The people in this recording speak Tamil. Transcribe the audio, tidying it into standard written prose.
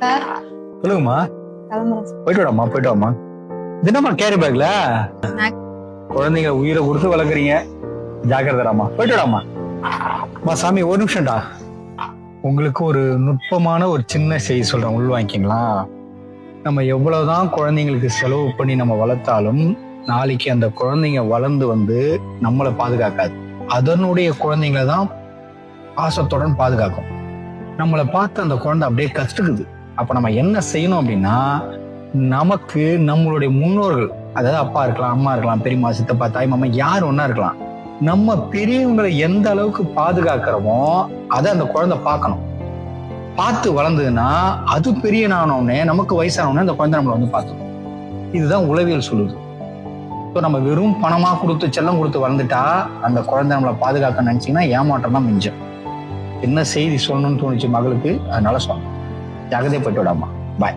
சார் சொல்லுங்கம்மா. கிளம்புறேன் சார். போயிட்டு வாடாம்மா, போயிட்டு வாம்மா. தினமா கேரி பேக்ல குழந்தைங்க உயிரை கொடுத்து வளர்க்குறீங்க. ஜாக்கிரதாம்மா, போயிட்டு வாடாம்மா. அம்மா சாமி ஒரு நிமிஷம்டா. உங்களுக்கு ஒரு நுட்பமான ஒரு சின்ன செய்தி சொல்றேன், உள் வாங்கிக்கிங்களா? நம்ம எவ்வளவுதான் குழந்தைங்களுக்கு செலவு பண்ணி நம்ம வளர்த்தாலும் நாளைக்கு அந்த குழந்தைங்க வளர்ந்து வந்து நம்மளை பாதுகாக்காது. அதனுடைய குழந்தைங்களை தான் பாசத்துடன் பாதுகாக்கும். நம்மளை பார்த்து அந்த குழந்தை அப்படியே கற்றுக்குது. அப்ப நம்ம என்ன செய்யணும் அப்படின்னா, நமக்கு நம்மளுடைய முன்னோர்கள், அதாவது அப்பா இருக்கலாம், அம்மா இருக்கலாம், பெரியம்மா, சித்தப்பா, தாய் மாமா, யார் ஒன்னா இருக்கலாம், நம்ம பெரியவங்களை எந்த அளவுக்கு பாதுகாக்கிறோமோ அதை அந்த குழந்தை பார்க்கணும். பார்த்து வளர்ந்ததுன்னா அது பெரிய நானோடனே, நமக்கு வயசானோடனே அந்த குழந்தை நம்மளை வந்து பார்த்துக்கும். இதுதான் உளவியல் சொல்லுது. ஸோ நம்ம வெறும் பணமா கொடுத்து செல்லம் கொடுத்து வளர்ந்துட்டா அந்த குழந்தை நம்மளை பாதுகாக்க நினைச்சீங்கன்னா ஏமாற்றம் தான் மிஞ்சும். என்ன செய்தி சொல்லணும்னு தோணுச்சு மகளுக்கு, அதனால சொன்னேன். ஜாகிரதையா போயிட்டு விடாமா. பாய்.